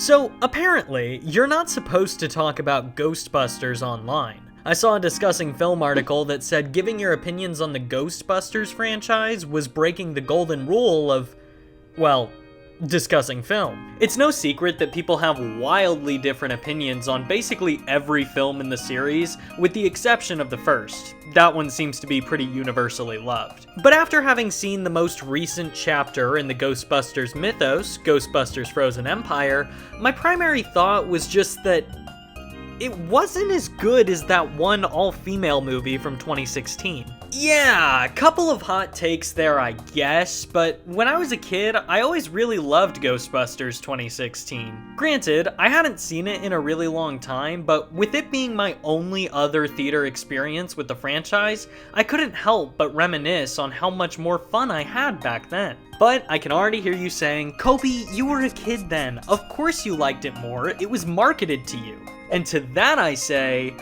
So, apparently, you're not supposed to talk about Ghostbusters online. I saw a discussing film article that said giving your opinions on the Ghostbusters franchise was breaking the golden rule of, well, discussing film. It's no secret that people have wildly different opinions on basically every film in the series, with the exception of the first. That one seems to be pretty universally loved. But after having seen the most recent chapter in the Ghostbusters mythos, Ghostbusters Frozen Empire, my primary thought was just that it wasn't as good as that one all-female movie from 2016. Yeah, a couple of hot takes there, I guess, but when I was a kid, I always really loved Ghostbusters 2016. Granted, I hadn't seen it in a really long time, but with it being my only other theater experience with the franchise, I couldn't help but reminisce on how much more fun I had back then. But I can already hear you saying, Kopie, you were a kid then. Of course you liked it more. It was marketed to you. And to that I say,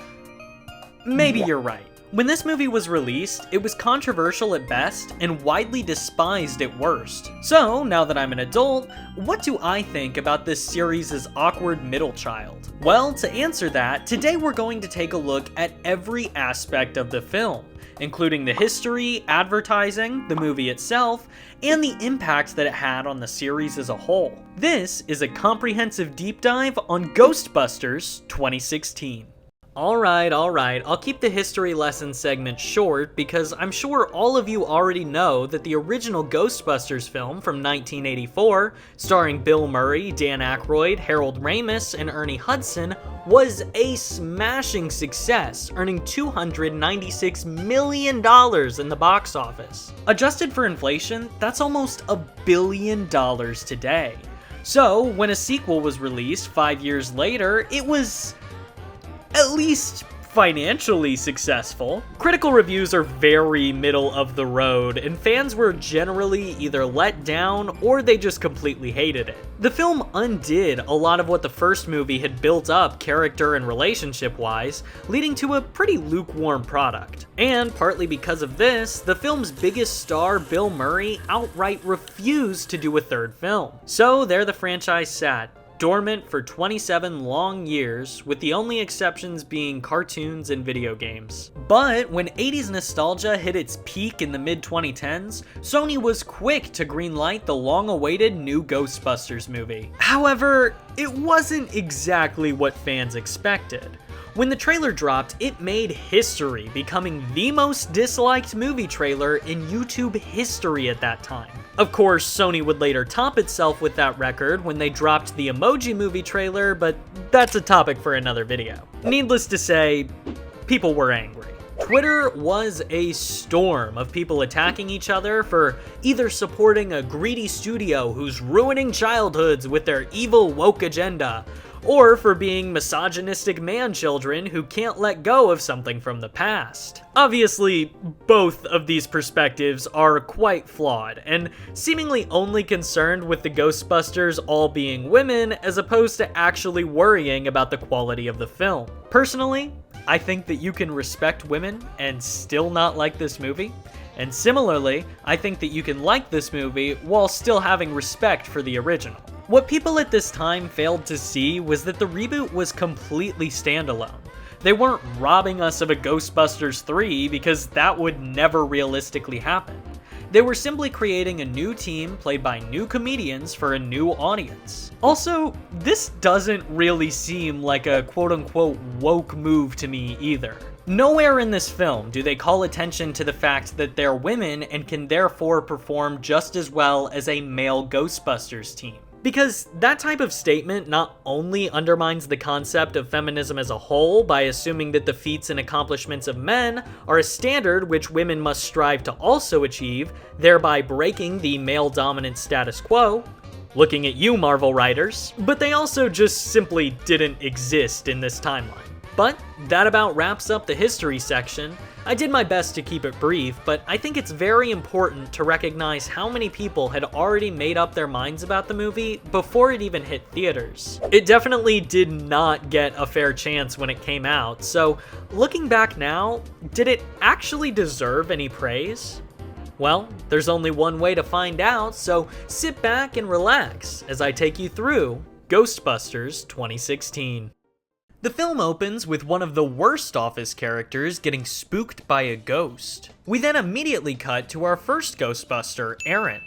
maybe you're right. When this movie was released, it was controversial at best and widely despised at worst. So, now that I'm an adult, what do I think about this series' awkward middle child? Well, to answer that, today we're going to take a look at every aspect of the film, including the history, advertising, the movie itself, and the impact that it had on the series as a whole. This is a comprehensive deep dive on Ghostbusters 2016. Alright, I'll keep the history lesson segment short because I'm sure all of you already know that the original Ghostbusters film from 1984, starring Bill Murray, Dan Aykroyd, Harold Ramis, and Ernie Hudson, was a smashing success, earning $296 million in the box office. Adjusted for inflation, that's almost $1 billion today. So, when a sequel was released 5 years later, it was at least financially successful. Critical reviews are very middle of the road, and fans were generally either let down or they just completely hated it. The film undid a lot of what the first movie had built up character and relationship-wise, leading to a pretty lukewarm product. And partly because of this, the film's biggest star, Bill Murray, outright refused to do a third film. So there the franchise sat, dormant for 27 long years, with the only exceptions being cartoons and video games. But when 80s nostalgia hit its peak in the mid-2010s, Sony was quick to greenlight the long-awaited new Ghostbusters movie. However, it wasn't exactly what fans expected. When the trailer dropped, it made history, becoming the most disliked movie trailer in YouTube history at that time. Of course, Sony would later top itself with that record when they dropped the Emoji Movie trailer, but that's a topic for another video. Needless to say, people were angry. Twitter was a storm of people attacking each other for either supporting a greedy studio who's ruining childhoods with their evil woke agenda, or for being misogynistic man-children who can't let go of something from the past. Obviously, both of these perspectives are quite flawed, and seemingly only concerned with the Ghostbusters all being women, as opposed to actually worrying about the quality of the film. Personally, I think that you can respect women and still not like this movie. And similarly, I think that you can like this movie while still having respect for the original. What people at this time failed to see was that the reboot was completely standalone. They weren't robbing us of a Ghostbusters 3 because that would never realistically happen. They were simply creating a new team played by new comedians for a new audience. Also, this doesn't really seem like a quote-unquote woke move to me either. Nowhere in this film do they call attention to the fact that they're women and can therefore perform just as well as a male Ghostbusters team. Because that type of statement not only undermines the concept of feminism as a whole by assuming that the feats and accomplishments of men are a standard which women must strive to also achieve, thereby breaking the male-dominant status quo. Looking at you, Marvel writers. But they also just simply didn't exist in this timeline. But that about wraps up the history section. I did my best to keep it brief, but I think it's very important to recognize how many people had already made up their minds about the movie before it even hit theaters. It definitely did not get a fair chance when it came out, so looking back now, did it actually deserve any praise? Well, there's only one way to find out, so sit back and relax as I take you through Ghostbusters 2016. The film opens with one of the worst office characters getting spooked by a ghost. We then immediately cut to our first Ghostbuster, Erin.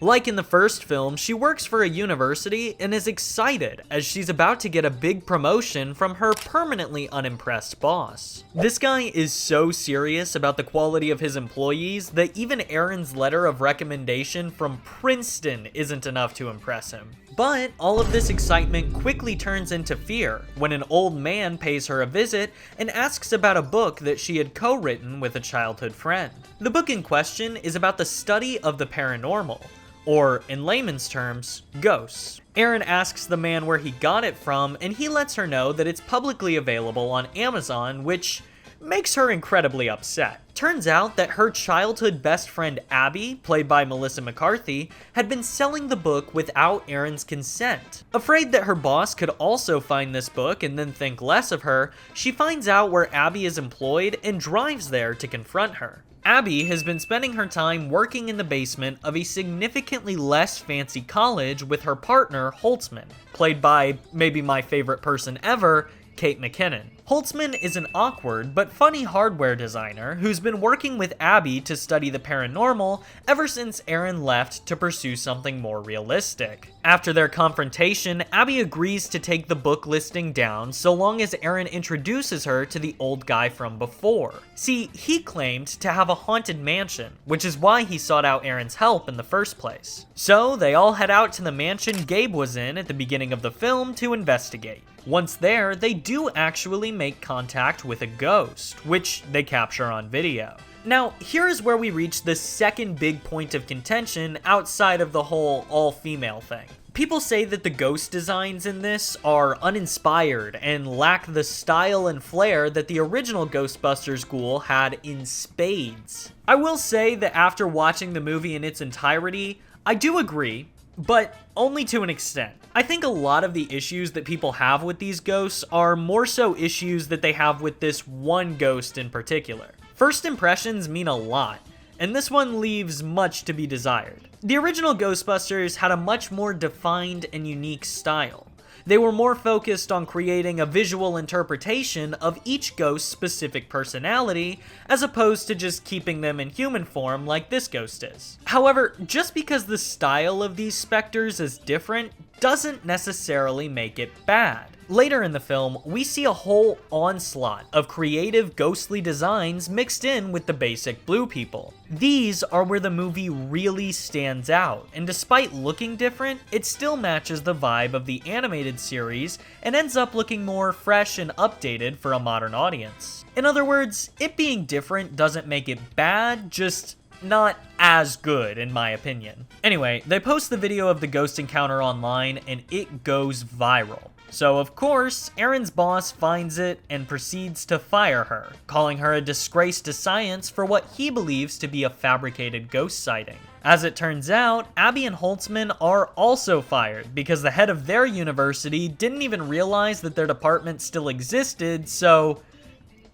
Like in the first film, she works for a university and is excited as she's about to get a big promotion from her permanently unimpressed boss. This guy is so serious about the quality of his employees that even Erin's letter of recommendation from Princeton isn't enough to impress him. But all of this excitement quickly turns into fear when an old man pays her a visit and asks about a book that she had co-written with a childhood friend. The book in question is about the study of the paranormal, or in layman's terms, ghosts. Erin asks the man where he got it from, and he lets her know that it's publicly available on Amazon, which makes her incredibly upset. Turns out that her childhood best friend Abby, played by Melissa McCarthy, had been selling the book without Erin's consent. Afraid that her boss could also find this book and then think less of her, she finds out where Abby is employed and drives there to confront her. Abby has been spending her time working in the basement of a significantly less fancy college with her partner, Holtzman, played by maybe my favorite person ever, Kate McKinnon. Holtzman is an awkward but funny hardware designer who's been working with Abby to study the paranormal ever since Erin left to pursue something more realistic. After their confrontation, Abby agrees to take the book listing down so long as Erin introduces her to the old guy from before. See, he claimed to have a haunted mansion, which is why he sought out Erin's help in the first place. So they all head out to the mansion Gabe was in at the beginning of the film to investigate. Once there, they do actually make contact with a ghost, which they capture on video. Now, here is where we reach the second big point of contention outside of the whole all-female thing. People say that the ghost designs in this are uninspired and lack the style and flair that the original Ghostbusters ghoul had in spades. I will say that after watching the movie in its entirety, I do agree, but only to an extent. I think a lot of the issues that people have with these ghosts are more so issues that they have with this one ghost in particular. First impressions mean a lot, and this one leaves much to be desired. The original Ghostbusters had a much more defined and unique style. They were more focused on creating a visual interpretation of each ghost's specific personality, as opposed to just keeping them in human form like this ghost is. However, just because the style of these specters is different doesn't necessarily make it bad. Later in the film, we see a whole onslaught of creative ghostly designs mixed in with the basic blue people. These are where the movie really stands out, and despite looking different, it still matches the vibe of the animated series and ends up looking more fresh and updated for a modern audience. In other words, it being different doesn't make it bad, just not as good in my opinion. Anyway, they post the video of the ghost encounter online and it goes viral. So of course, Erin's boss finds it and proceeds to fire her, calling her a disgrace to science for what he believes to be a fabricated ghost sighting. As it turns out, Abby and Holtzman are also fired because the head of their university didn't even realize that their department still existed, so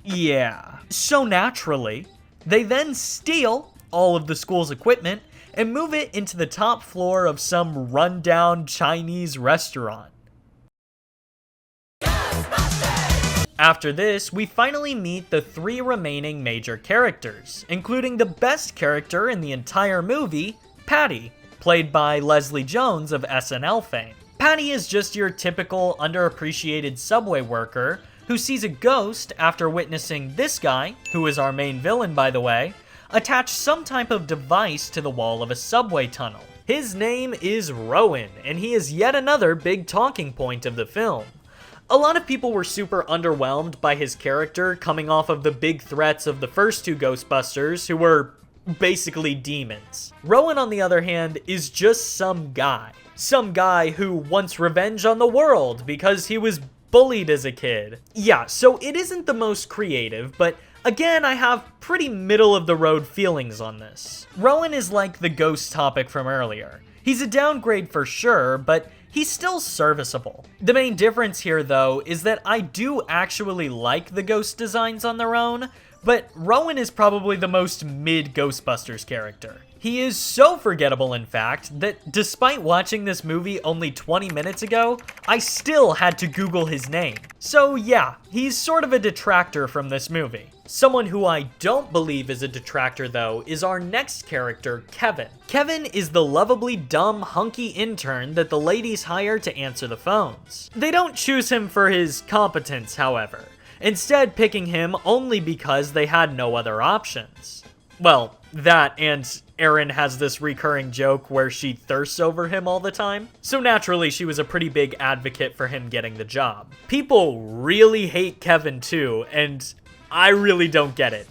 yeah. So naturally, they then steal all of the school's equipment and move it into the top floor of some rundown Chinese restaurant. After this, we finally meet the three remaining major characters, including the best character in the entire movie, Patty, played by Leslie Jones of SNL fame. Patty is just your typical underappreciated subway worker who sees a ghost after witnessing this guy, who is our main villain by the way, attach some type of device to the wall of a subway tunnel. His name is Rowan, and he is yet another big talking point of the film. A lot of people were super underwhelmed by his character coming off of the big threats of the first two Ghostbusters, who were basically demons. Rowan, on the other hand, is just some guy. Some guy who wants revenge on the world because he was bullied as a kid. Yeah, so it isn't the most creative, but again, I have pretty middle-of-the-road feelings on this. Rowan is like the ghost topic from earlier. He's a downgrade for sure, but he's still serviceable. The main difference here, though, is that I do actually like the ghost designs on their own, but Rowan is probably the most mid-Ghostbusters character. He is so forgettable, in fact, that despite watching this movie only 20 minutes ago, I still had to Google his name. So yeah, he's sort of a detractor from this movie. Someone who I don't believe is a detractor, though, is our next character, Kevin. Kevin is the lovably dumb, hunky intern that the ladies hire to answer the phones. They don't choose him for his competence, however, instead picking him only because they had no other options. Well, that and Erin has this recurring joke where she thirsts over him all the time, so naturally she was a pretty big advocate for him getting the job. People really hate Kevin too, and I really don't get it.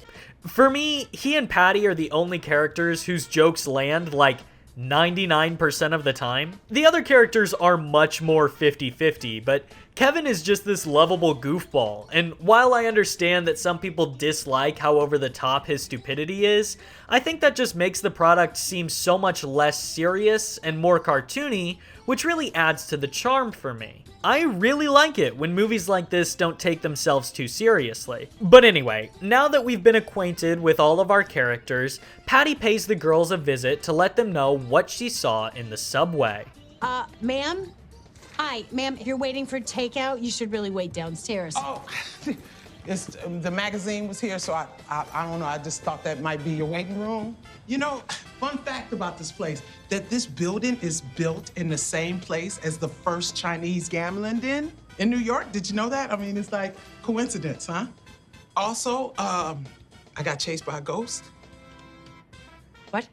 For me, he and Patty are the only characters whose jokes land like 99% of the time. The other characters are much more 50-50, but Kevin is just this lovable goofball, and while I understand that some people dislike how over the top his stupidity is, I think that just makes the product seem so much less serious and more cartoony, which really adds to the charm for me. I really like it when movies like this don't take themselves too seriously. But anyway, now that we've been acquainted with all of our characters, Patty pays the girls a visit to let them know what she saw in the subway. Ma'am? Hi, ma'am, if you're waiting for takeout, you should really wait downstairs. Oh, the magazine was here, so I don't know, I just thought that might be your waiting room. You know, fun fact about this place, that this building is built in the same place as the first Chinese gambling den in New York. Did you know that? I mean, it's like coincidence, huh? Also, I got chased by a ghost. What?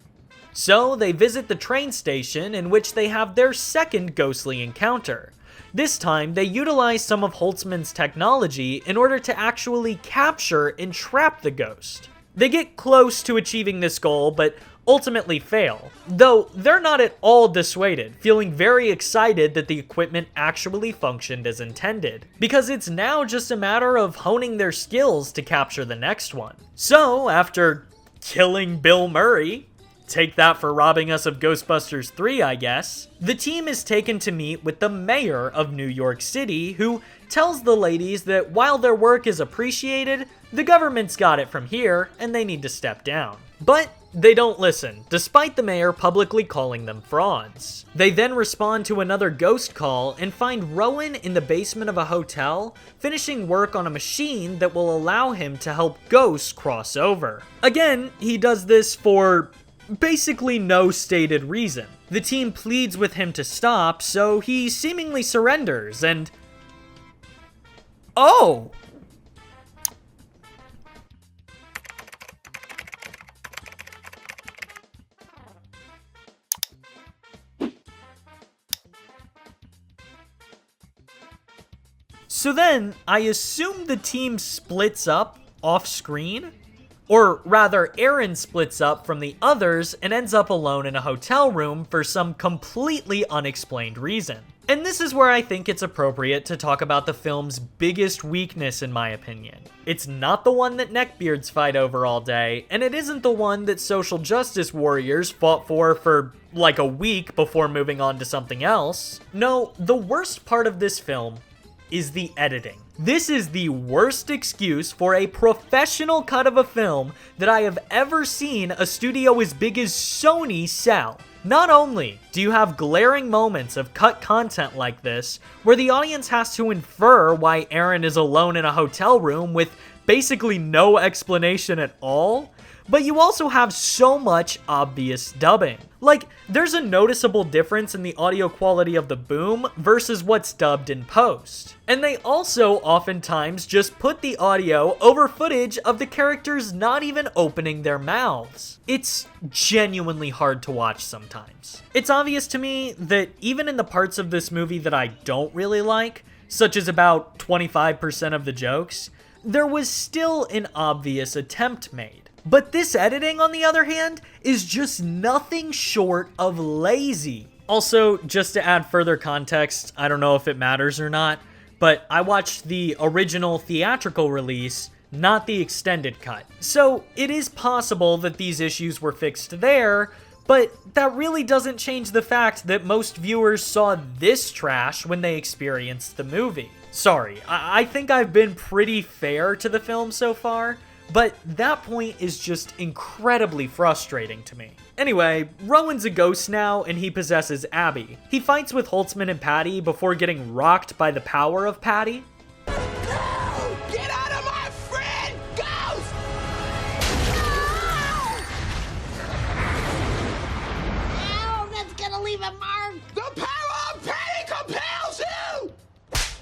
So they visit the train station in which they have their second ghostly encounter. This time, they utilize some of Holtzman's technology in order to actually capture and trap the ghost. They get close to achieving this goal, but ultimately fail. Though, they're not at all dissuaded, feeling very excited that the equipment actually functioned as intended, because it's now just a matter of honing their skills to capture the next one. So, after killing Bill Murray, take that for robbing us of Ghostbusters 3, I guess, the team is taken to meet with the mayor of New York City, who tells the ladies that while their work is appreciated, the government's got it from here, and they need to step down. But they don't listen, despite the mayor publicly calling them frauds. They then respond to another ghost call and find Rowan in the basement of a hotel, finishing work on a machine that will allow him to help ghosts cross over. Again, he does this for basically no stated reason. The team pleads with him to stop, so he seemingly surrenders, and oh! So then, I assume the team splits up off screen? Or rather, Erin splits up from the others and ends up alone in a hotel room for some completely unexplained reason. And this is where I think it's appropriate to talk about the film's biggest weakness, in my opinion. It's not the one that neckbeards fight over all day, and it isn't the one that social justice warriors fought for like a week before moving on to something else. No, the worst part of this film is the editing. This is the worst excuse for a professional cut of a film that I have ever seen a studio as big as Sony sell. Not only do you have glaring moments of cut content like this, where the audience has to infer why Erin is alone in a hotel room with basically no explanation at all, but you also have so much obvious dubbing. Like, there's a noticeable difference in the audio quality of the boom versus what's dubbed in post. And they also oftentimes just put the audio over footage of the characters not even opening their mouths. It's genuinely hard to watch sometimes. It's obvious to me that even in the parts of this movie that I don't really like, such as about 25% of the jokes, there was still an obvious attempt made. But this editing, on the other hand, is just nothing short of lazy. Also, just to add further context, I don't know if it matters or not, but I watched the original theatrical release, not the extended cut. So it is possible that these issues were fixed there, but that really doesn't change the fact that most viewers saw this trash when they experienced the movie. Sorry, I think I've been pretty fair to the film so far, But that point is just incredibly frustrating to me. Anyway, Rowan's a ghost now, and he possesses Abby. He fights with Holtzman and Patty before getting rocked by the power of Patty. Get out of my friend, Ghost! Ow, that's gonna leave a mark. The power of Patty compels you!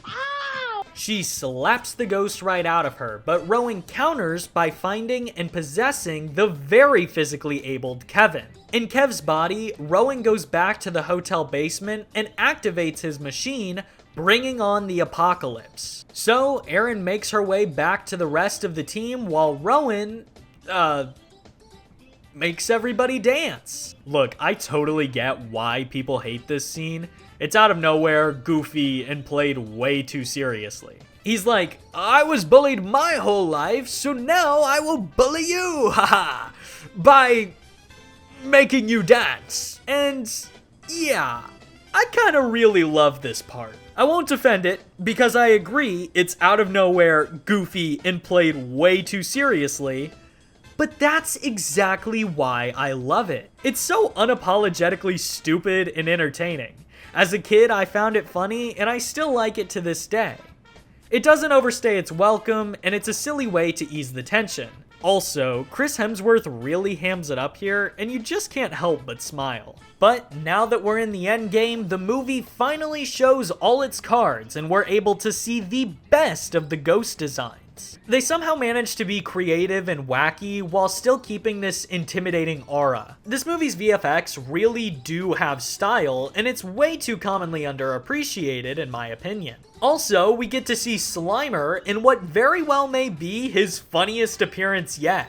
Ow! She slaps the ghost right out of her, but Rowan counters by finding and possessing the very physically abled Kevin. In Kev's body, Rowan goes back to the hotel basement and activates his machine, bringing on the apocalypse. So, Erin makes her way back to the rest of the team while Rowan, makes everybody dance. Look, I totally get why people hate this scene. It's out of nowhere, goofy, and played way too seriously. He's like, I was bullied my whole life, so now I will bully you, haha, by making you dance. And yeah, I kinda really love this part. I won't defend it, because I agree it's out of nowhere, goofy, and played way too seriously, but that's exactly why I love it. It's so unapologetically stupid and entertaining. As a kid, I found it funny, and I still like it to this day. It doesn't overstay its welcome, and it's a silly way to ease the tension. Also, Chris Hemsworth really hams it up here, and you just can't help but smile. But now that we're in the endgame, the movie finally shows all its cards, and we're able to see the best of the ghost designs. They somehow managed to be creative and wacky while still keeping this intimidating aura. This movie's VFX really do have style, and it's way too commonly underappreciated in my opinion. Also, we get to see Slimer in what very well may be his funniest appearance yet.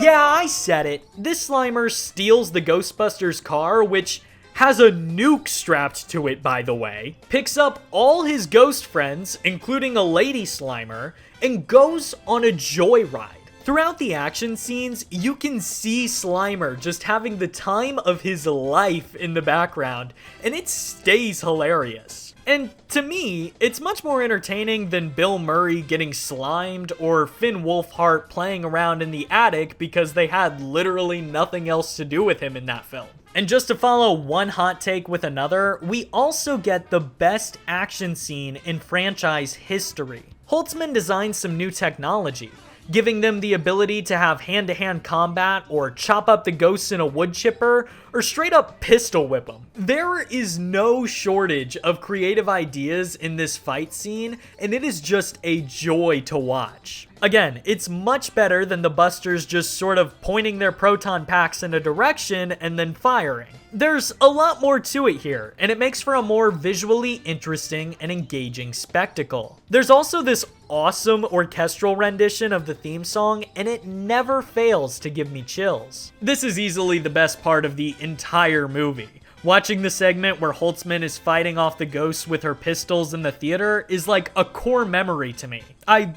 Yeah, I said it. This Slimer steals the Ghostbusters car, which has a nuke strapped to it, by the way, picks up all his ghost friends, including a lady Slimer, and goes on a joyride. Throughout the action scenes, you can see Slimer just having the time of his life in the background, and it stays hilarious. And to me, it's much more entertaining than Bill Murray getting slimed or Finn Wolfhard playing around in the attic because they had literally nothing else to do with him in that film. And just to follow one hot take with another, we also get the best action scene in franchise history. Holtzman designed some new technology, giving them the ability to have hand-to-hand combat or chop up the ghosts in a wood chipper or straight up pistol whip them. There is no shortage of creative ideas in this fight scene, and it is just a joy to watch. Again, it's much better than the Busters just sort of pointing their proton packs in a direction and then firing. There's a lot more to it here, and it makes for a more visually interesting and engaging spectacle. There's also this awesome orchestral rendition of the theme song, and it never fails to give me chills. This is easily the best part of the entire movie. Watching the segment where Holtzman is fighting off the ghosts with her pistols in the theater is like a core memory to me. I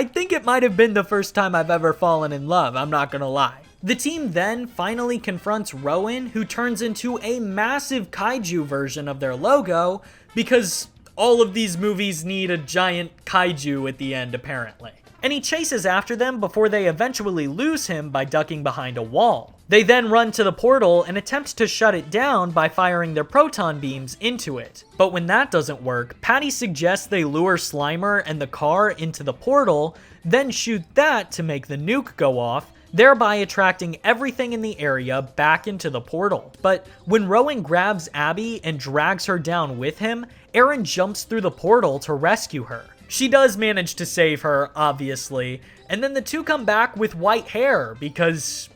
think it might have been the first time I've ever fallen in love, I'm not gonna lie. The team then finally confronts Rowan, who turns into a massive kaiju version of their logo, because all of these movies need a giant kaiju at the end, apparently. And he chases after them before they eventually lose him by ducking behind a wall. They then run to the portal and attempt to shut it down by firing their proton beams into it. But when that doesn't work, Patty suggests they lure Slimer and the car into the portal, then shoot that to make the nuke go off, thereby attracting everything in the area back into the portal. But when Rowan grabs Abby and drags her down with him, Erin jumps through the portal to rescue her. She does manage to save her, obviously, and then the two come back with white hair because...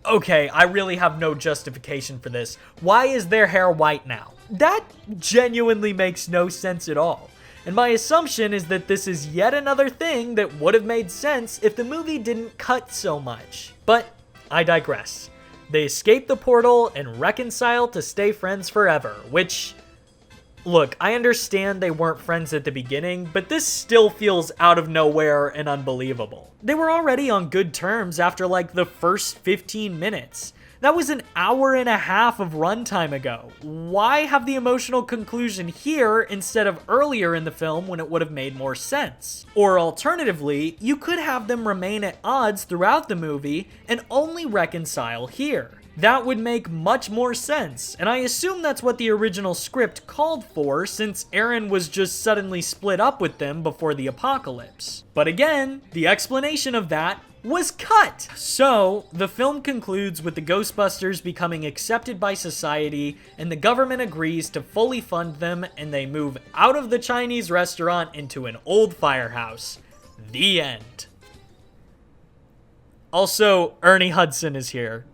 Okay, I really have no justification for this. Why is their hair white now? That genuinely makes no sense at all. And my assumption is that this is yet another thing that would have made sense if the movie didn't cut so much. But I digress. They escape the portal and reconcile to stay friends forever, which... Look, I understand they weren't friends at the beginning, but this still feels out of nowhere and unbelievable. They were already on good terms after like the first 15 minutes. That was an hour and a half of runtime ago. Why have the emotional conclusion here instead of earlier in the film when it would have made more sense? Or alternatively, you could have them remain at odds throughout the movie and only reconcile here. That would make much more sense, and I assume that's what the original script called for since Aaron was just suddenly split up with them before the apocalypse. But again, the explanation of that was cut! So, the film concludes with the Ghostbusters becoming accepted by society, and the government agrees to fully fund them, and they move out of the Chinese restaurant into an old firehouse. The end. Also, Ernie Hudson is here.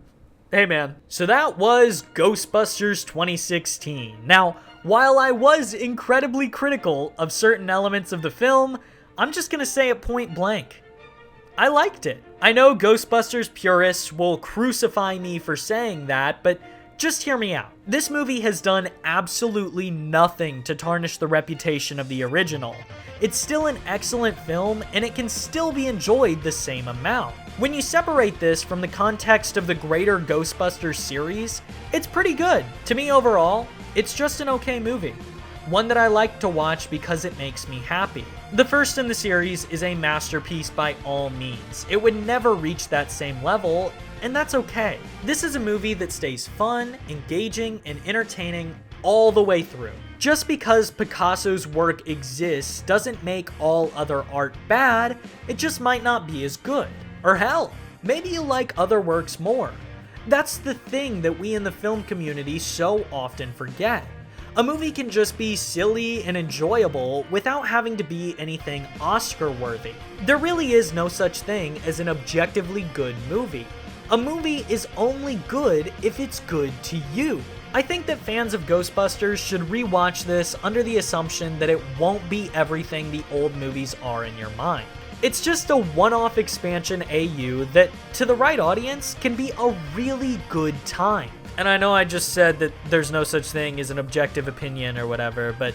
Hey man. So that was Ghostbusters 2016. Now, while I was incredibly critical of certain elements of the film, I'm just gonna say it point blank. I liked it. I know Ghostbusters purists will crucify me for saying that, but just hear me out. This movie has done absolutely nothing to tarnish the reputation of the original. It's still an excellent film, and it can still be enjoyed the same amount. When you separate this from the context of the greater Ghostbusters series, it's pretty good. To me overall, it's just an okay movie. One that I like to watch because it makes me happy. The first in the series is a masterpiece by all means. It would never reach that same level, and that's okay. This is a movie that stays fun, engaging, and entertaining all the way through. Just because Picasso's work exists doesn't make all other art bad, it just might not be as good. Or hell, maybe you like other works more. That's the thing that we in the film community so often forget. A movie can just be silly and enjoyable without having to be anything Oscar-worthy. There really is no such thing as an objectively good movie. A movie is only good if it's good to you. I think that fans of Ghostbusters should rewatch this under the assumption that it won't be everything the old movies are in your mind. It's just a one-off expansion AU that, to the right audience, can be a really good time. And I know I just said that there's no such thing as an objective opinion or whatever, but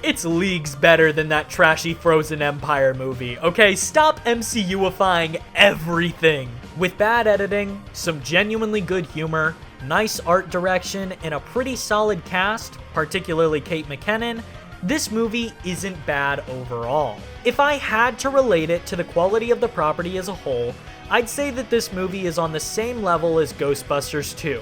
it's leagues better than that trashy Frozen Empire movie, okay? Stop MCU-ifying everything. With bad editing, some genuinely good humor, nice art direction, and a pretty solid cast, particularly Kate McKinnon, this movie isn't bad overall. If I had to relate it to the quality of the property as a whole, I'd say that this movie is on the same level as Ghostbusters 2.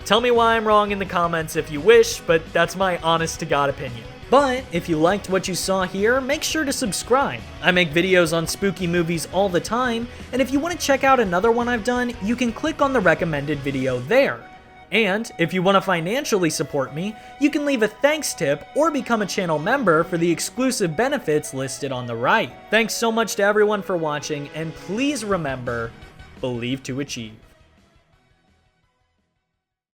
Tell me why I'm wrong in the comments if you wish, but that's my honest-to-God opinion. But if you liked what you saw here, make sure to subscribe. I make videos on spooky movies all the time, and if you want to check out another one I've done, you can click on the recommended video there. And if you want to financially support me, you can leave a thanks tip or become a channel member for the exclusive benefits listed on the right. Thanks so much to everyone for watching, and please remember, believe to achieve.